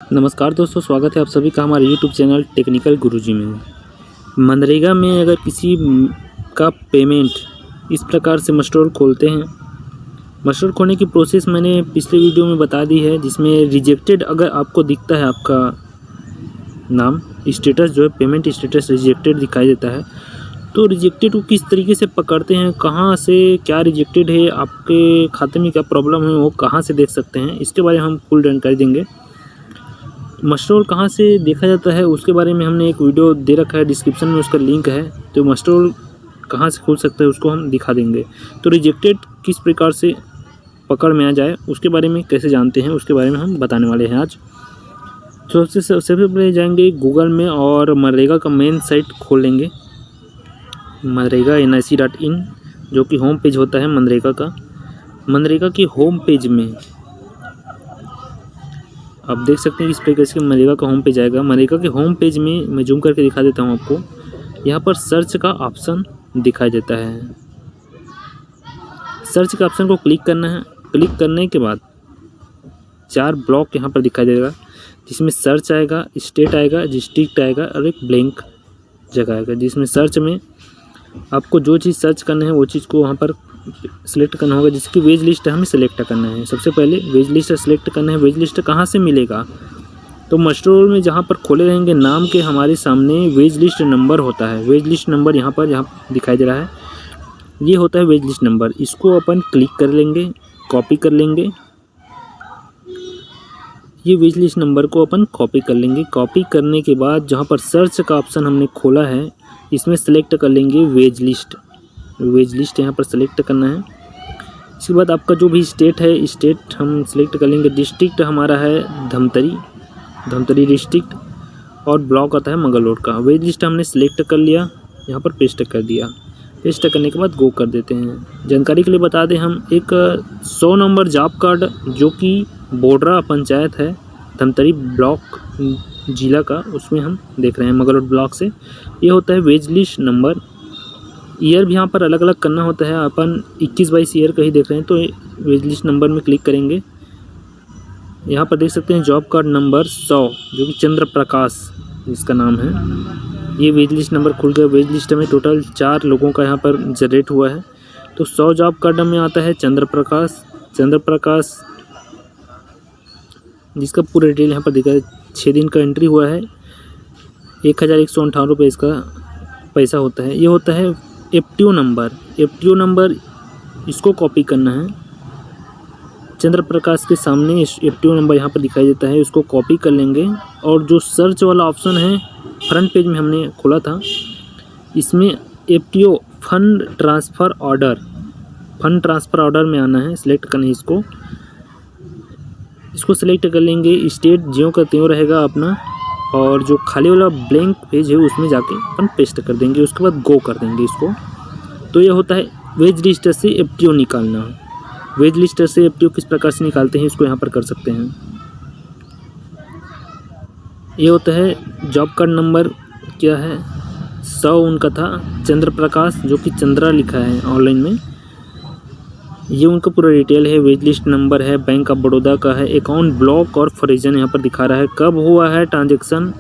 नमस्कार दोस्तों, स्वागत है आप सभी का हमारे यूट्यूब चैनल टेक्निकल गुरुजी में। मनरेगा में अगर किसी का पेमेंट इस प्रकार से मस्टोर खोलते हैं। मस्टोर खोलने की प्रोसेस मैंने पिछले वीडियो में बता दी है, जिसमें रिजेक्टेड अगर आपको दिखता है, आपका नाम स्टेटस जो है पेमेंट स्टेटस रिजेक्टेड दिखाई देता है, तो रिजेक्टेड को किस तरीके से पकड़ते हैं, कहाँ से क्या रिजेक्टेड है, आपके खाते में क्या प्रॉब्लम है, वो कहाँ से देख सकते हैं, इसके बारे में हम फुल जानकारी देंगे। मस्टोर कहाँ से देखा जाता है उसके बारे में हमने एक वीडियो दे रखा है, डिस्क्रिप्शन में उसका लिंक है। तो मस्टोर कहाँ से खुल सकता है उसको हम दिखा देंगे। तो रिजेक्टेड किस प्रकार से पकड़ में आ जाए उसके बारे में कैसे जानते हैं, उसके बारे में हम बताने वाले हैं आज। तो सबसे पहले जाएंगे गूगल में और मनरेगा का मेन साइट खोल लेंगे, मनरेगा nic.in, जो कि होम पेज होता है मनरेगा का। मनरेगा की होम पेज में आप देख सकते हैं इस प्रकार से मनरेगा का होम पेज आएगा। मनरेगा के होम पेज में मैं जूम करके दिखा देता हूं आपको। यहाँ पर सर्च का ऑप्शन दिखाई देता है। सर्च के ऑप्शन को क्लिक करना है। क्लिक करने के बाद 4 ब्लॉक यहाँ पर दिखाई देगा, जिसमें सर्च आएगा, स्टेट आएगा, डिस्ट्रिक्ट आएगा और एक ब्लैंक जगह आएगा, जिसमें सर्च में आपको जो चीज़ सर्च करना है वो चीज़ को वहाँ पर सिलेक्ट करना होगा। जिसकी वेज लिस्ट हमें सेलेक्ट करना है। सबसे पहले वेज लिस्ट सेलेक्ट करना है। वेज लिस्ट कहाँ से मिलेगा, तो मस्टोर में जहाँ पर खोले रहेंगे नाम के हमारे सामने वेज लिस्ट नंबर होता है। वेज लिस्ट नंबर यहाँ दिखाई दे रहा है, ये होता है वेज लिस्ट नंबर। इसको अपन क्लिक कर लेंगे, कॉपी कर लेंगे। ये वेज लिस्ट नंबर को अपन कॉपी कर लेंगे। कॉपी करने के बाद जहाँ पर सर्च का ऑप्शन हमने खोला है, इसमें सेलेक्ट कर लेंगे वेज लिस्ट। वेज लिस्ट यहाँ पर सेलेक्ट करना है। इसके बाद आपका जो भी स्टेट है, स्टेट हम सेलेक्ट कर लेंगे। डिस्ट्रिक्ट हमारा है धमतरी डिस्ट्रिक्ट, और ब्लॉक आता है मंगलौर का। वेज लिस्ट हमने सेलेक्ट कर लिया, यहाँ पर पेस्ट कर दिया। पेस्ट करने के बाद गो कर देते हैं। जानकारी के लिए बता दें, हम एक 100 नंबर जॉब कार्ड जो कि बोडरा पंचायत है धमतरी ब्लॉक जिला का, उसमें हम देख रहे हैं मंगलौर ब्लॉक से। ये होता है वेज लिस्ट नंबर। ईयर भी यहाँ पर अलग अलग करना होता है। अपन 21-22 ईयर का ही देख रहे हैं, तो वेज लिस्ट नंबर में क्लिक करेंगे। यहाँ पर देख सकते हैं जॉब कार्ड नंबर 100, जो कि चंद्र प्रकाश इसका नाम है। ये वेज लिस्ट नंबर खुल गया। वेज लिस्ट में टोटल 4 लोगों का यहाँ पर जनरेट हुआ है। तो 100 जॉब कार्ड में आता है चंद्र प्रकाश, जिसका पूरा डिटेल यहाँ पर दिखा है। 6 दिन का एंट्री हुआ है। 1158 रुपये इसका पैसा होता है। ये होता है एफटीओ नंबर, इसको कॉपी करना है। चंद्र प्रकाश के सामने एफटीओ नंबर यहाँ पर दिखाई देता है, उसको कॉपी कर लेंगे। और जो सर्च वाला ऑप्शन है फ्रंट पेज में हमने खोला था, इसमें एफटीओ फंड ट्रांसफ़र ऑर्डर में आना है, सिलेक्ट करना है इसको सिलेक्ट कर लेंगे। स्टेट ज्यों का त्यों रहेगा अपना, और जो खाली वाला ब्लैंक पेज है उसमें जाके अपन पेस्ट कर देंगे। उसके बाद गो कर देंगे इसको। तो ये होता है वेज लिस्ट से एफटीओ निकालना। वेज लिस्ट से एफटीओ किस प्रकार से निकालते हैं इसको यहाँ पर कर सकते हैं। ये होता है जॉब कार्ड नंबर क्या है, 100 उनका था, चंद्र प्रकाश, जो कि चंद्रा लिखा है ऑनलाइन में। ये उनका पूरा डिटेल है। वेज लिस्ट नंबर है, बैंक ऑफ बड़ौदा का है। अकाउंट ब्लॉक और फ्रीजन यहाँ पर दिखा रहा है। कब हुआ है ट्रांजैक्शन,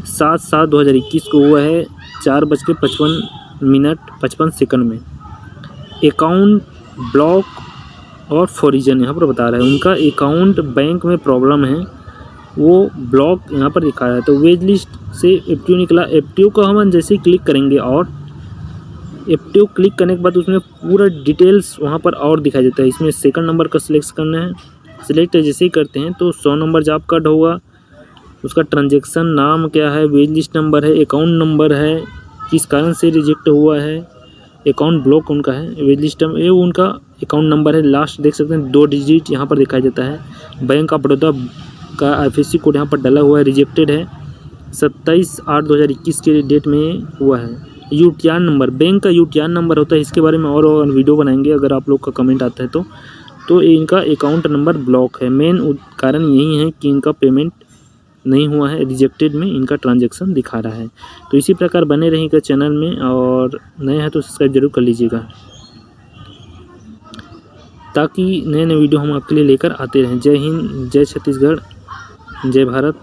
7/7/2021 को हुआ है, 4:55 में। अकाउंट ब्लॉक और फ्रीजन यहाँ पर बता रहा है। उनका अकाउंट बैंक में प्रॉब्लम है, वो ब्लॉक यहाँ पर दिखा रहा है। तो वेज लिस्ट से एफटीओ निकला। एफटीओ को हम जैसे ही क्लिक करेंगे, और एफटीओ क्लिक करने के बाद उसमें पूरा डिटेल्स वहाँ पर और दिखाई देता है। इसमें सेकंड नंबर का सिलेक्ट करना है। सिलेक्ट जैसे ही करते हैं तो 100 नंबर जॉब कार्ड होगा, उसका ट्रांजैक्शन नाम क्या है, वेज लिस्ट नंबर है, अकाउंट नंबर है, किस कारण से रिजेक्ट हुआ है, अकाउंट ब्लॉक उनका है, वेज लिस्ट ये उनका अकाउंट नंबर है। लास्ट देख सकते हैं 2 डिजिट यहाँ पर दिखाई देता है। बैंक ऑफ बड़ौदा का IFSC कोड यहाँ पर डाला हुआ है, रिजेक्टेड है, 27/8/2021 के डेट में हुआ है। यूटीआर नंबर, बैंक का यूटीआर नंबर होता है। इसके बारे में और वीडियो बनाएंगे अगर आप लोग का कमेंट आता है तो इनका अकाउंट नंबर ब्लॉक है। मेन कारण यही है कि इनका पेमेंट नहीं हुआ है, रिजेक्टेड में इनका ट्रांजैक्शन दिखा रहा है। तो इसी प्रकार बने रहेगा चैनल में, और नए हैं तो सब्सक्राइब जरूर कर लीजिएगा, ताकि नए वीडियो हम आपके लिए लेकर आते रहें। जय हिंद, जय छत्तीसगढ़। जय भारत।